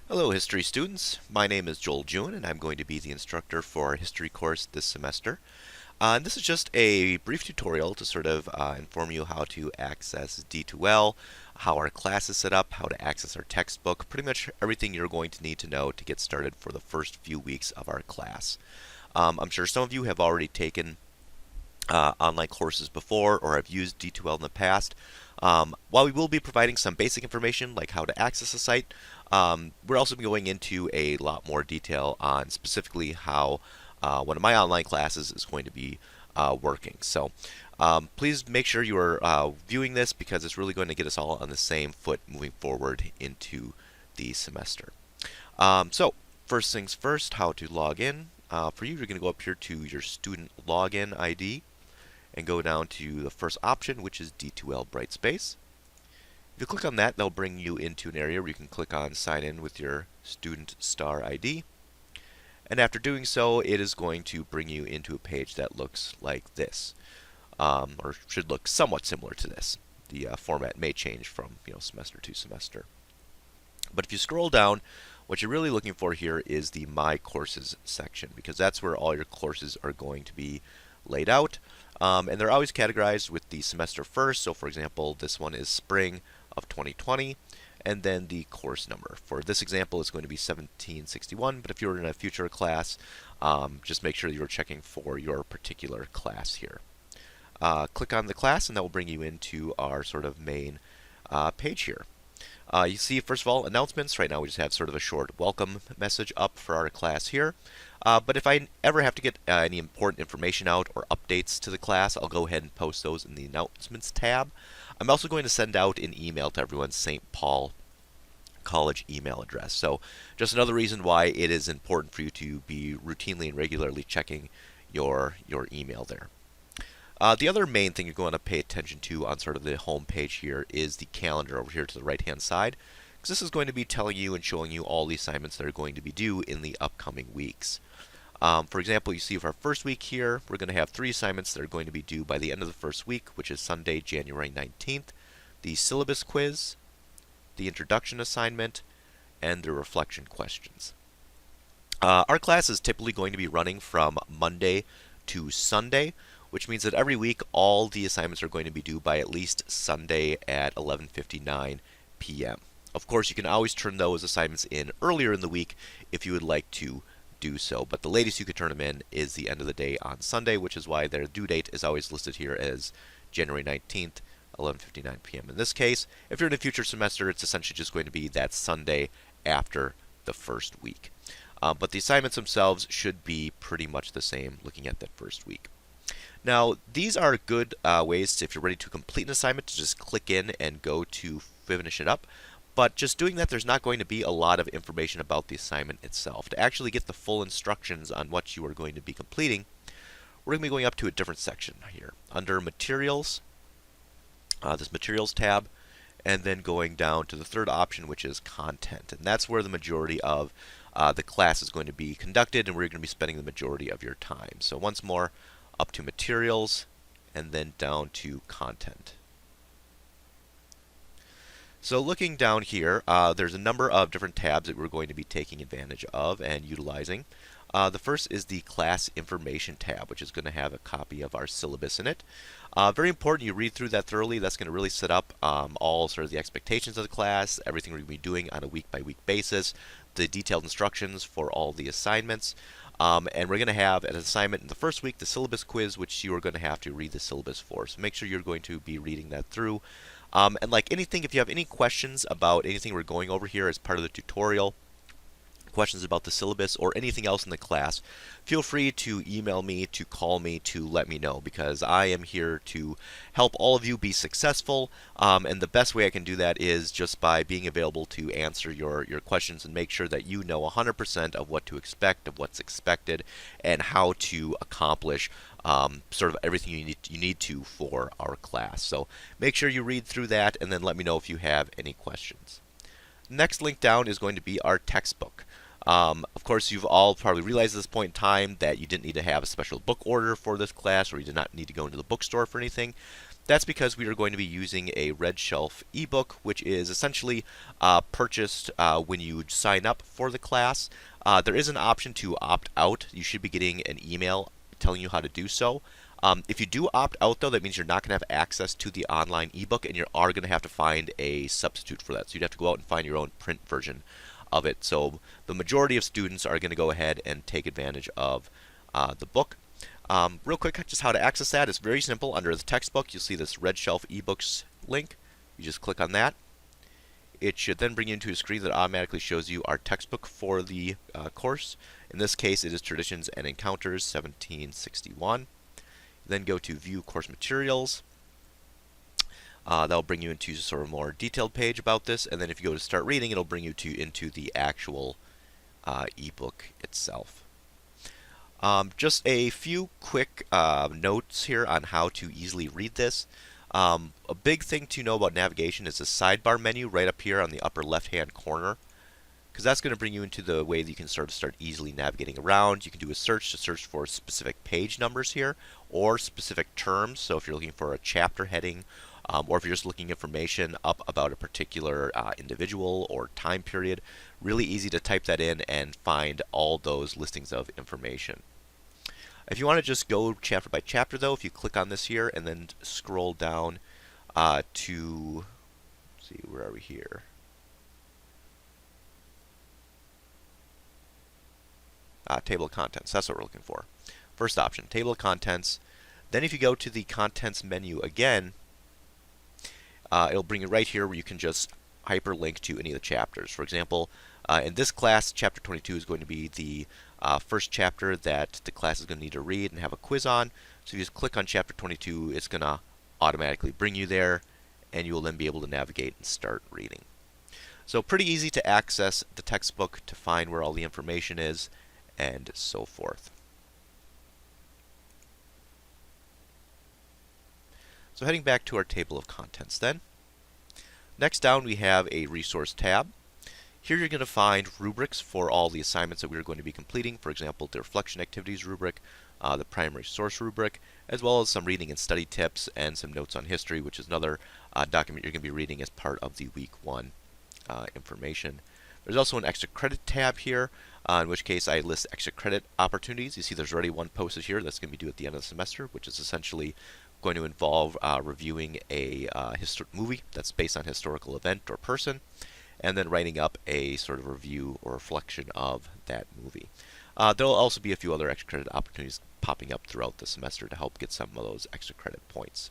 Hello, history students. My name is Joel June, and I'm going to be the instructor for our history course this semester. And this is just a brief tutorial to sort of inform you how to access D2L, how our class is set up, how to access our textbook, pretty much everything you're going to need to know to get started for the first few weeks of our class. I'm sure some of you have already taken online courses before or have used D2L in the past. While we will be providing some basic information like how to access the site, we're also going into a lot more detail on specifically how one of my online classes is going to be working. So please make sure you are viewing this because it's really going to get us all on the same foot moving forward into the semester. So first things first, how to log in. For you, you're going to go up here to your student login ID and go down to the first option, which is D2L Brightspace. If you click on that, they'll bring you into an area where you can click on Sign In with your student star ID. And after doing so, it is going to bring you into a page that looks like this, or should look somewhat similar to this. The format may change from semester to semester. But if you scroll down, what you're really looking for here is the My Courses section, because that's where all your courses are going to be laid out. And they're always categorized with the semester first. So for example, this one is spring of 2020, and then the course number. For this example, it's going to be 1761, but if you're in a future class, just make sure you're checking for your particular class here. Click on the class, and that will bring you into our sort of main page here. You see, first of all, announcements. Right now we just have sort of a short welcome message up for our class here. But if I ever have to get any important information out or updates to the class, I'll go ahead and post those in the announcements tab. I'm also going to send out an email to everyone's St. Paul College email address. So just another reason why it is important for you to be routinely and regularly checking your email there. The other main thing you're going to pay attention to on sort of the home page here is the calendar over here to the right hand side, because this is going to be telling you and showing you all the assignments that are going to be due in the upcoming weeks. For example, you see for our first week here, we're going to have 3 assignments that are going to be due by the end of the first week, which is Sunday, January 19th, the syllabus quiz, the introduction assignment, and the reflection questions. Our class is typically going to be running from Monday to Sunday, which means that every week all the assignments are going to be due by at least Sunday at 11:59 p.m. Of course, you can always turn those assignments in earlier in the week if you would like to do so, but the latest you could turn them in is the end of the day on Sunday, which is why their due date is always listed here as January 19th, 11:59 p.m. In this case, if you're in a future semester, it's essentially just going to be that Sunday after the first week. But the assignments themselves should be pretty much the same looking at that first week. Now, these are good ways to, if you're ready to complete an assignment, to just click in and go to finish it up. But just doing that, there's not going to be a lot of information about the assignment itself. To actually get the full instructions on what you are going to be completing, we're going to be going up to a different section here. Under Materials, this Materials tab, and then going down to the third option, which is Content. And that's where the majority of the class is going to be conducted, and where you're going to be spending the majority of your time. So once more, up to Materials, and then down to Content. So looking down here, there's a number of different tabs that we're going to be taking advantage of and utilizing. The first is the Class Information tab, which is going to have a copy of our syllabus in it. Very important you read through that thoroughly. That's going to really set up all sort of the expectations of the class, everything we're going to be doing on a week-by-week basis, the detailed instructions for all the assignments. And we're going to have an assignment in the first week, the syllabus quiz, which you are going to have to read the syllabus for. So make sure you're going to be reading that through. And like anything, if you have any questions about anything we're going over here as part of the tutorial, questions about the syllabus or anything else in the class, feel free to email me, to call me, to let me know, because I am here to help all of you be successful. And the best way I can do that is just by being available to answer your questions and make sure that you know 100% of what to expect, of what's expected, and how to accomplish sort of everything you need to for our class. So make sure you read through that and then let me know if you have any questions. Next link down is going to be our textbook. Of course, you've all probably realized at this point in time that you didn't need to have a special book order for this class, or you did not need to go into the bookstore for anything. That's because we are going to be using a Red Shelf ebook, which is essentially purchased when you sign up for the class. There is an option to opt out. You should be getting an email telling you how to do so. If you do opt out, though, that means you're not going to have access to the online ebook, and you are going to have to find a substitute for that. So you'd have to go out and find your own print version of it. So the majority of students are going to go ahead and take advantage of the book. Real quick, just how to access that. It's very simple. Under the textbook, you'll see this Red Shelf eBooks link. You just click on that. It should then bring you into a screen that automatically shows you our textbook for the course. In this case, it is Traditions and Encounters 1761. Then go to View Course Materials. That'll bring you into sort of more detailed page about this, and then if you go to Start Reading, it'll bring you into the actual ebook itself. Just a few quick notes here on how to easily read this. A big thing to know about navigation is the sidebar menu right up here on the upper left-hand corner, because that's going to bring you into the way that you can sort of start easily navigating around. You can do a search to search for specific page numbers here, or specific terms. So if you're looking for a chapter heading, or if you're just looking information up about a particular individual or time period, really easy to type that in and find all those listings of information. If you want to just go chapter by chapter, though, if you click on this here and then scroll down to, let's see, where are we here? Table of contents, that's what we're looking for. First option, table of contents. Then if you go to the contents menu again, it'll bring you right here where you can just hyperlink to any of the chapters. For example, in this class, chapter 22 is going to be the first chapter that the class is going to need to read and have a quiz on. So if you just click on chapter 22, it's going to automatically bring you there, and you will then be able to navigate and start reading. So pretty easy to access the textbook, to find where all the information is, and so forth. So heading back to our table of contents then. Next down we have a resource tab. Here you're going to find rubrics for all the assignments that we're going to be completing. For example, the reflection activities rubric, the primary source rubric, as well as some reading and study tips and some notes on history, which is another document you're going to be reading as part of the week 1 information. There's also an extra credit tab here, in which case I list extra credit opportunities. You see there's already one posted here that's going to be due at the end of the semester, which is essentially going to involve reviewing a movie that's based on historical event or person, and then writing up a sort of review or reflection of that movie. There will also be a few other extra credit opportunities popping up throughout the semester to help get some of those extra credit points.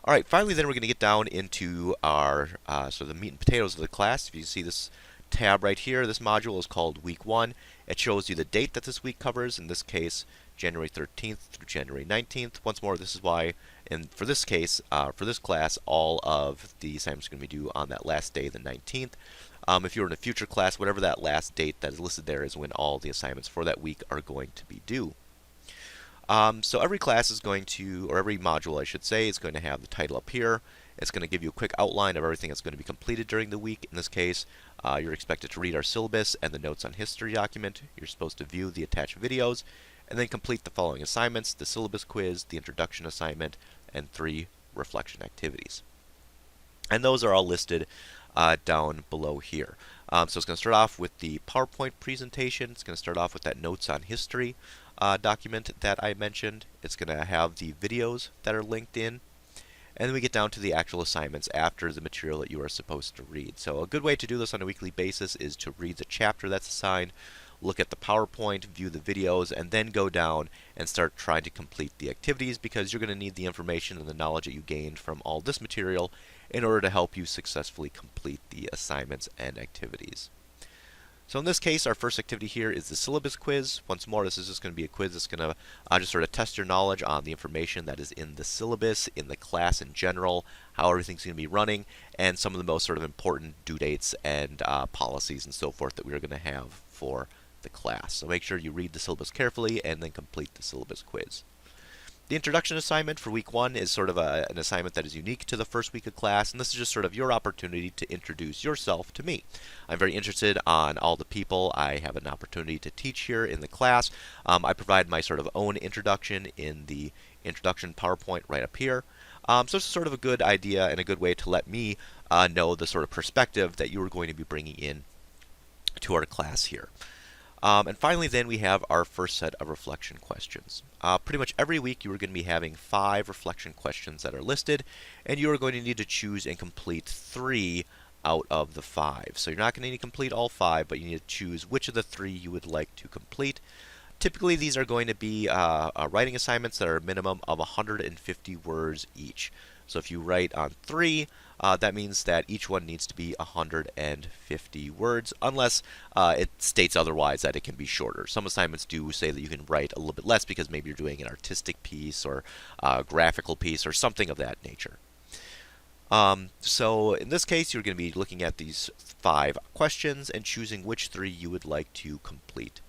Alright, finally then we're going to get down into our sort of the meat and potatoes of the class. If you see this tab right here, this module is called Week 1. It shows you the date that this week covers, in this case January 13th through January 19th. Once more, this is why, and for this case, for this class, all of the assignments are going to be due on that last day, the 19th. If you're in a future class, whatever that last date that is listed there is when all the assignments for that week are going to be due. So every class is going to, or every module I should say, is going to have the title up here. It's going to give you a quick outline of everything that's going to be completed during the week. In this case, you're expected to read our syllabus and the notes on history document. You're supposed to view the attached videos, and then complete the following assignments: the syllabus quiz, the introduction assignment, and 3 reflection activities. And those are all listed down below here. So it's going to start off with the PowerPoint presentation. It's going to start off with that notes on history document that I mentioned. It's going to have the videos that are linked in. And then we get down to the actual assignments after the material that you are supposed to read. So a good way to do this on a weekly basis is to read the chapter that's assigned, look at the PowerPoint, view the videos, and then go down and start trying to complete the activities, because you're going to need the information and the knowledge that you gained from all this material in order to help you successfully complete the assignments and activities. So in this case, our first activity here is the syllabus quiz. Once more, this is just going to be a quiz that's going to just sort of test your knowledge on the information that is in the syllabus, in the class in general, how everything's going to be running, and some of the most sort of important due dates and policies and so forth that we're going to have for the class. So make sure you read the syllabus carefully and then complete the syllabus quiz. The introduction assignment for week 1 is sort of an assignment that is unique to the first week of class, and this is just sort of your opportunity to introduce yourself to me. I'm very interested on all the people I have an opportunity to teach here in the class. I provide my sort of own introduction in the introduction PowerPoint right up here. So it's sort of a good idea and a good way to let me know the sort of perspective that you are going to be bringing in to our class here. And finally, then we have our first set of reflection questions. Pretty much every week you are going to be having 5 reflection questions that are listed, and you are going to need to choose and complete 3 out of the 5. So you're not going to need to complete all 5, but you need to choose which of the 3 you would like to complete. Typically, these are going to be writing assignments that are a minimum of 150 words each. So if you write on 3, that means that each one needs to be 150 words, unless it states otherwise that it can be shorter. Some assignments do say that you can write a little bit less because maybe you're doing an artistic piece or a graphical piece or something of that nature. So in this case, you're going to be looking at these 5 questions and choosing which 3 you would like to complete.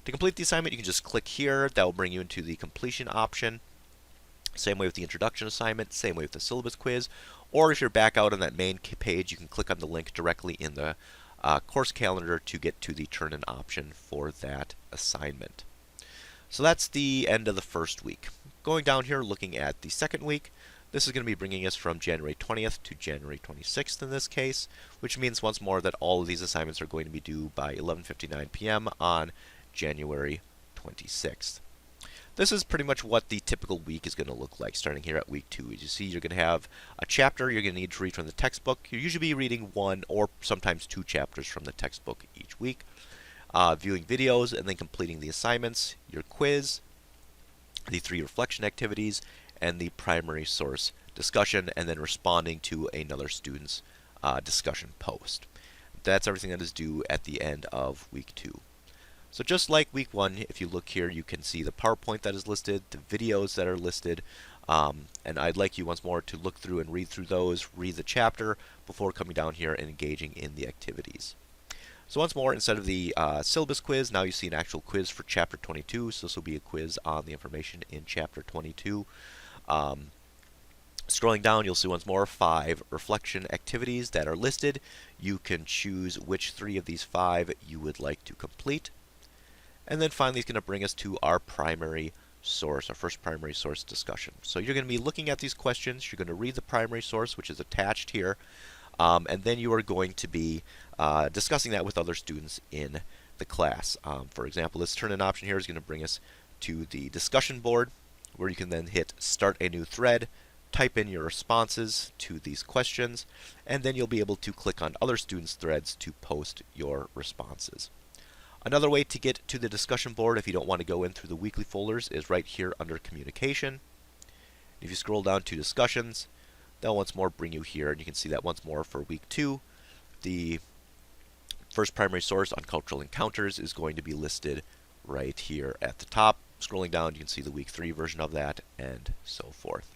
To complete the assignment, you can just click here. That will bring you into the completion option. Same way with the introduction assignment, same way with the syllabus quiz. Or if you're back out on that main page, you can click on the link directly in the course calendar to get to the turn-in option for that assignment. So that's the end of the first week. Going down here, looking at the second week, this is going to be bringing us from January 20th to January 26th in this case, which means once more that all of these assignments are going to be due by 11:59 p.m. on January 26th. This is pretty much what the typical week is going to look like starting here at week 2. As you see, you're going to have a chapter you're going to need to read from the textbook. You'll usually be reading 1 or sometimes 2 chapters from the textbook each week, viewing videos, and then completing the assignments, your quiz, the 3 reflection activities, and the primary source discussion, and then responding to another student's discussion post. That's everything that is due at the end of week 2. So just like week 1, if you look here, you can see the PowerPoint that is listed, the videos that are listed, and I'd like you once more to look through and read through those, read the chapter before coming down here and engaging in the activities. So once more, instead of the syllabus quiz, now you see an actual quiz for chapter 22, so this will be a quiz on the information in chapter 22. Scrolling down, you'll see once more 5 reflection activities that are listed. You can choose which 3 of these 5 you would like to complete. And then finally, it's going to bring us to our primary source, our first primary source discussion. So you're going to be looking at these questions. You're going to read the primary source, which is attached here, and then you are going to be discussing that with other students in the class. For example, this turn-in option here is going to bring us to the discussion board, where you can then hit Start a New Thread, type in your responses to these questions, and then you'll be able to click on other students' threads to post your responses. Another way to get to the discussion board if you don't want to go in through the weekly folders is right here under Communication. If you scroll down to Discussions, they'll once more bring you here, and you can see that once more for week 2. The first primary source on cultural encounters is going to be listed right here at the top. Scrolling down, you can see the week 3 version of that, and so forth.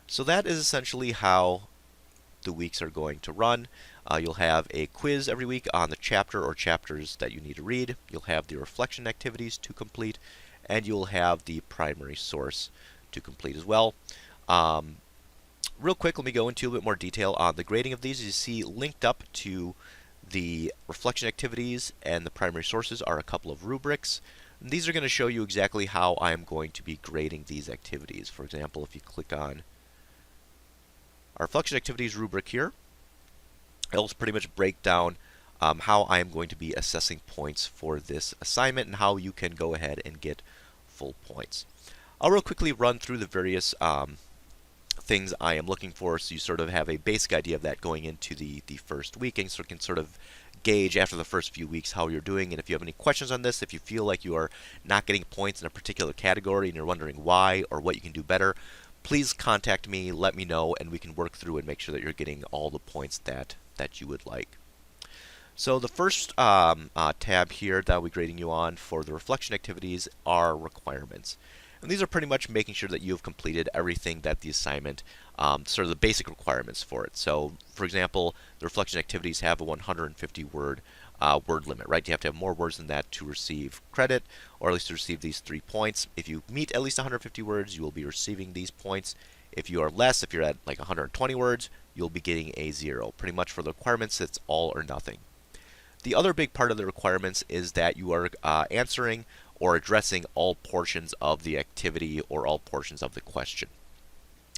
So that is essentially how the weeks are going to run. You'll have a quiz every week on the chapter or chapters that you need to read. You'll have the reflection activities to complete, and you'll have the primary source to complete as well. Real quick, let me go into a bit more detail on the grading of these. As you see, linked up to the reflection activities and the primary sources are a couple of rubrics. And these are going to show you exactly how I am going to be grading these activities. For example, if you click on our reflection activities rubric here, it'll pretty much break down how I am going to be assessing points for this assignment and how you can go ahead and get full points. I'll real quickly run through the various things I am looking for, so you sort of have a basic idea of that going into the first week, and so you can sort of gauge after the first few weeks how you're doing. And if you have any questions on this, if you feel like you are not getting points in a particular category and you're wondering why or what you can do better, please contact me, let me know, and we can work through and make sure that you're getting all the points that you would like. So the first tab here that I'll be grading you on for the reflection activities are requirements. And these are pretty much making sure that you have completed everything that the assignment, sort of the basic requirements for it. So, for example, the reflection activities have a 150 word limit, right? You have to have more words than that to receive credit, or at least to receive these 3 points. If you meet at least 150 words, you will be receiving these points. If you are less, if you're at like 120 words, you'll be getting a 0. Pretty much for the requirements, it's all or nothing. The other big part of the requirements is that you are answering or addressing all portions of the activity or all portions of the question.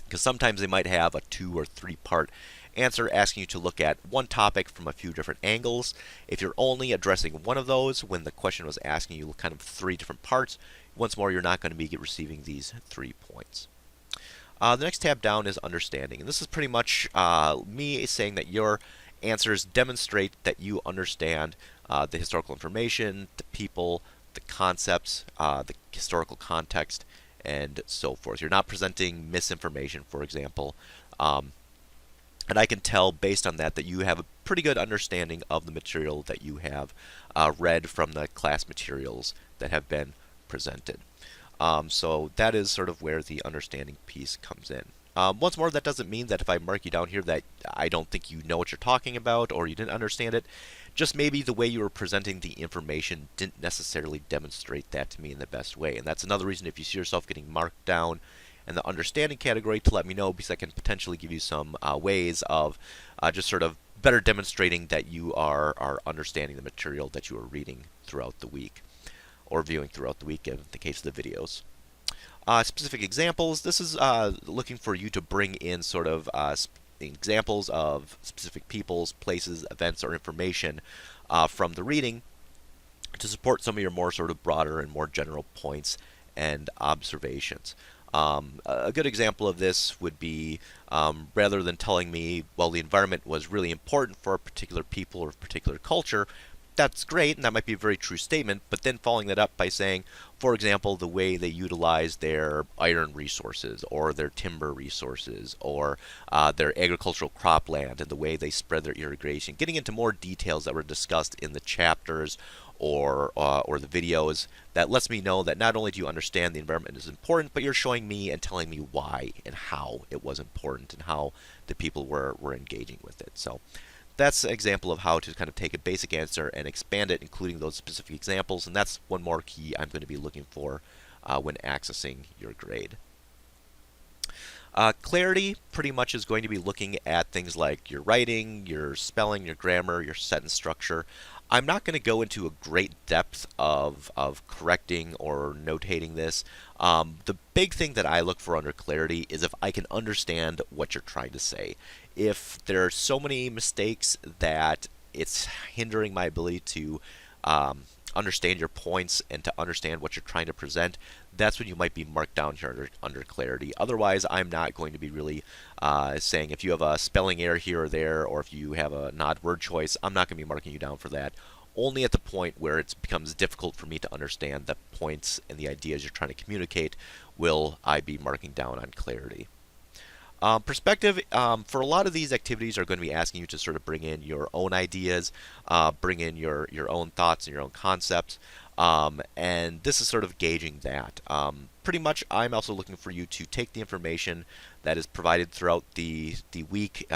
because sometimes they might have a 2 or 3 part answer asking you to look at one topic from a few different angles. If you're only addressing one of those when the question was asking you kind of 3 different parts, once more you're not going to be receiving these 3 points. The next tab down is understanding, and this is pretty much me saying that your answers demonstrate that you understand the historical information, the people, the concepts, the historical context, and so forth. You're not presenting misinformation, for example. And I can tell based on that that you have a pretty good understanding of the material that you have read from the class materials that have been presented. So that is sort of where the understanding piece comes in. Once more, that doesn't mean that if I mark you down here that I don't think you know what you're talking about or you didn't understand it. Just maybe the way you were presenting the information didn't necessarily demonstrate that to me in the best way. And that's another reason if you see yourself getting marked down in the understanding category to let me know, because I can potentially give you some ways of just sort of better demonstrating that you are understanding the material that you are reading throughout the week or viewing throughout the week in the case of the videos. Specific examples, this is looking for you to bring in sort of examples of specific peoples, places, events, or information from the reading to support some of your more sort of broader and more general points and observations. A good example of this would be rather than telling me, well, the environment was really important for a particular people or a particular culture, that's great, and that might be a very true statement, but then following that up by saying, for example, the way they utilize their iron resources or their timber resources or their agricultural cropland and the way they spread their irrigation, getting into more details that were discussed in the chapters or the videos, that lets me know that not only do you understand the environment is important, but you're showing me and telling me why and how it was important and how the people were engaging with it. So that's an example of how to kind of take a basic answer and expand it, including those specific examples, and that's one more key I'm going to be looking for when accessing your grade. Clarity pretty much is going to be looking at things like your writing, your spelling, your grammar, your sentence structure. I'm not going to go into a great depth of correcting or notating this. The big thing that I look for under clarity is if I can understand what you're trying to say. If there are so many mistakes that it's hindering my ability to understand your points and to understand what you're trying to present, that's when you might be marked down here under clarity. Otherwise, I'm not going to be really saying if you have a spelling error here or there, or if you have an odd word choice, I'm not going to be marking you down for that. Only at the point where it becomes difficult for me to understand the points and the ideas you're trying to communicate will I be marking down on clarity. Perspective, for a lot of these activities are going to be asking you to sort of bring in your own ideas, bring in your own thoughts and your own concepts, and this is sort of gauging that. Pretty much I'm also looking for you to take the information that is provided throughout the week,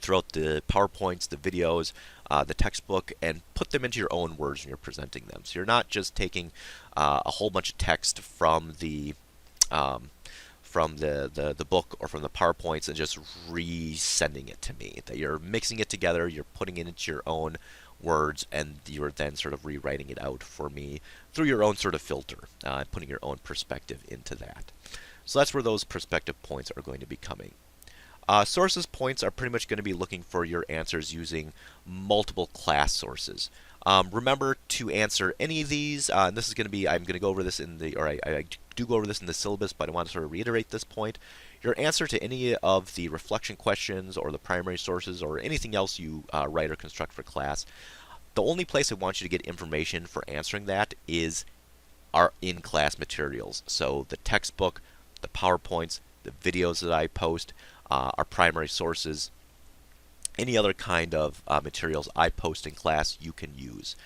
throughout the PowerPoints, the videos, the textbook, and put them into your own words when you're presenting them. So you're not just taking a whole bunch of text from the book or from the PowerPoints and just resending it to me. That you're mixing it together, you're putting it into your own words, and you're then sort of rewriting it out for me through your own sort of filter, putting your own perspective into that. So that's where those perspective points are going to be coming. Sources points are pretty much going to be looking for your answers using multiple class sources. Remember to answer any of these, and this is going to be, I'm going to go over this in the, or I do go over this in the syllabus, but I want to sort of reiterate this point. Your answer to any of the reflection questions or the primary sources or anything else you write or construct for class, the only place I want you to get information for answering that is our in-class materials. So the textbook, the PowerPoints, the videos that I post, our primary sources, any other kind of materials I post in class you can use.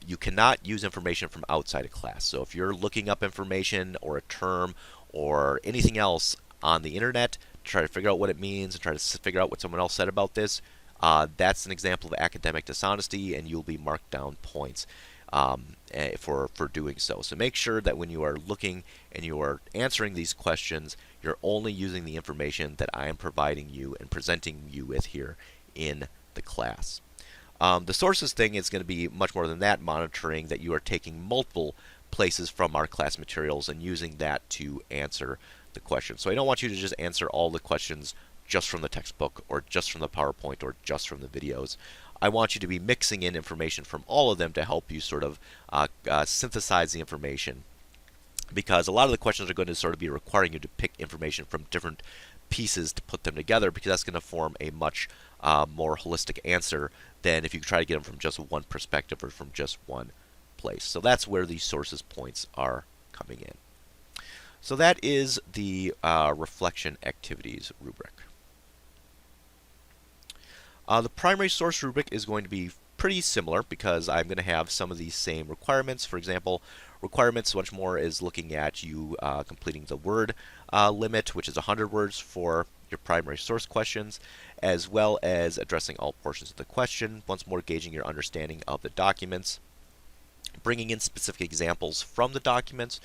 You cannot use information from outside of class. So if you're looking up information or a term or anything else on the internet to try to figure out what it means and try to figure out what someone else said about this, that's an example of academic dishonesty, and you'll be marked down points for doing so. So make sure that when you are looking and you are answering these questions, you're only using the information that I am providing you and presenting you with here in the class. The sources thing is going to be much more than that, monitoring that you are taking multiple places from our class materials and using that to answer the question. So I don't want you to just answer all the questions just from the textbook or just from the PowerPoint or just from the videos. I want you to be mixing in information from all of them to help you sort of synthesize the information, because a lot of the questions are going to sort of be requiring you to pick information from different pieces to put them together, because that's going to form a much more holistic answer than if you try to get them from just one perspective or from just one place. So that's where these sources points are coming in. So that is the reflection activities rubric. The primary source rubric is going to be pretty similar, because I'm going to have some of these same requirements. For example, requirements much more is looking at you completing the word limit, which is 100 words for your primary source questions, as well as addressing all portions of the question, once more gauging your understanding of the documents, bringing in specific examples from the documents,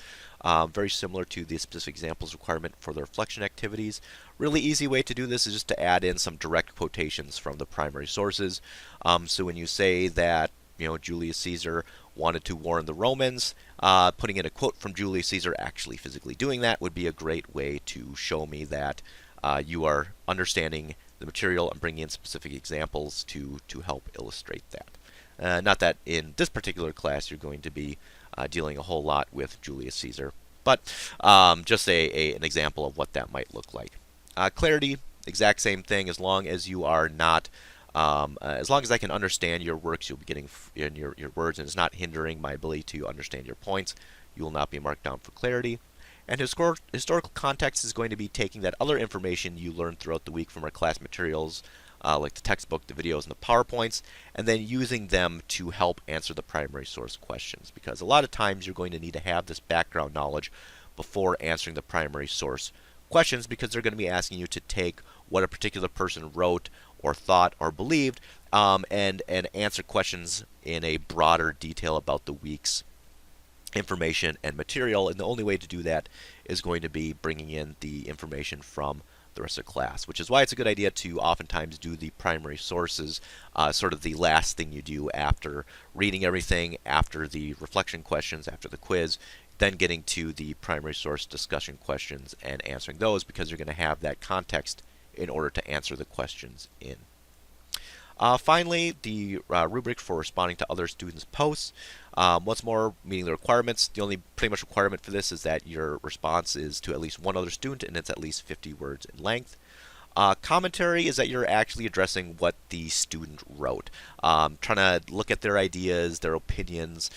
very similar to the specific examples requirement for the reflection activities. Really easy way to do this is just to add in some direct quotations from the primary sources. So when you say that, Julius Caesar wanted to warn the Romans, putting in a quote from Julius Caesar actually physically doing that would be a great way to show me that you are understanding the material and bringing in specific examples to help illustrate that. Not that in this particular class you're going to be dealing a whole lot with Julius Caesar, but just an example of what that might look like. Clarity, exact same thing. As long as you are not, as long as I can understand your works, you'll be getting in your words, and it's not hindering my ability to understand your points, you will not be marked down for clarity. And historical context is going to be taking that other information you learned throughout the week from our class materials, like the textbook, the videos, and the PowerPoints, and then using them to help answer the primary source questions. Because a lot of times you're going to need to have this background knowledge before answering the primary source questions, because they're going to be asking you to take what a particular person wrote or thought or believed, and answer questions in a broader detail about the week's information and material. And the only way to do that is going to be bringing in the information from the rest of the class, which is why it's a good idea to oftentimes do the primary sources sort of the last thing you do after reading everything, after the reflection questions, after the quiz, then getting to the primary source discussion questions and answering those, because you're going to have that context in order to answer the questions in. Finally, the rubric for responding to other students' posts. Once more, meeting the requirements. The only pretty much requirement for this is that your response is to at least one other student, and it's at least 50 words in length. Commentary is that you're actually addressing what the student wrote, trying to look at their ideas, their opinions,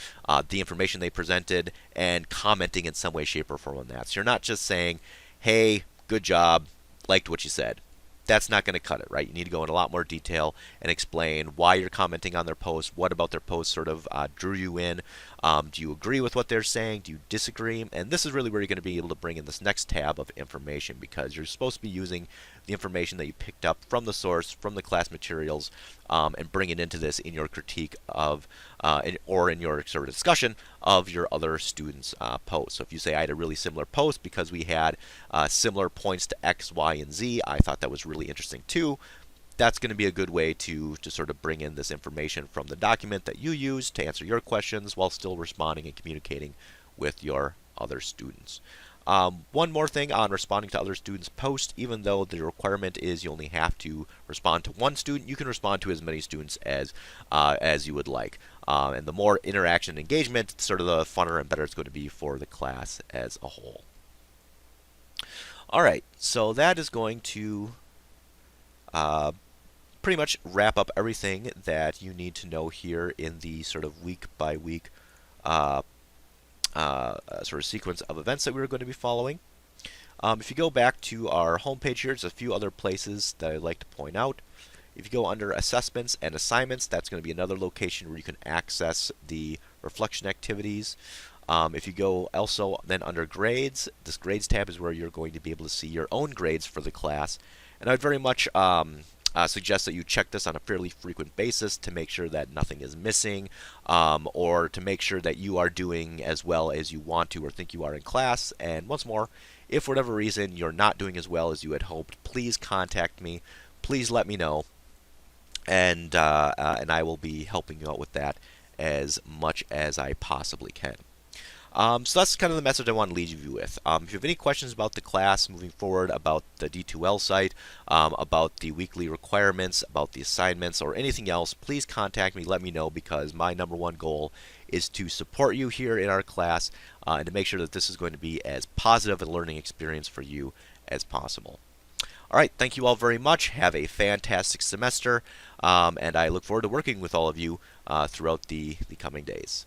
the information they presented, and commenting in some way, shape, or form on that. So you're not just saying, hey, good job, liked what you said. That's not going to cut it, right? You need to go in a lot more detail and explain why you're commenting on their post, what about their post sort of drew you in, do you agree with what they're saying, do you disagree? And this is really where you're going to be able to bring in this next tab of information, because you're supposed to be using the information that you picked up from the source, from the class materials, and bring it into this in your critique of, or in your sort of discussion of your other students' posts. So if you say I had a really similar post because we had similar points to X, Y, and Z, I thought that was really interesting too. That's going to be a good way to sort of bring in this information from the document that you use to answer your questions while still responding and communicating with your other students. One more thing on responding to other students' posts. Even though the requirement is you only have to respond to one student, you can respond to as many students as you would like. And the more interaction and engagement, sort of the funner and better it's going to be for the class as a whole. All right, so that is going to pretty much wrap up everything that you need to know here in the sort of week by week sort of sequence of events that we were going to be following. If you go back to our homepage here, there's a few other places that I'd like to point out. If you go under assessments and assignments, that's going to be another location where you can access the reflection activities. If you go also then under grades, this grades tab is where you're going to be able to see your own grades for the class. And I'd very much suggest that you check this on a fairly frequent basis to make sure that nothing is missing, or to make sure that you are doing as well as you want to or think you are in class. And once more, if for whatever reason you're not doing as well as you had hoped, please contact me. Please let me know, and I will be helping you out with that as much as I possibly can. So that's kind of the message I want to leave you with. If you have any questions about the class moving forward, about the D2L site, about the weekly requirements, about the assignments, or anything else, please contact me. Let me know, because my number one goal is to support you here in our class and to make sure that this is going to be as positive a learning experience for you as possible. All right, thank you all very much. Have a fantastic semester, and I look forward to working with all of you throughout the coming days.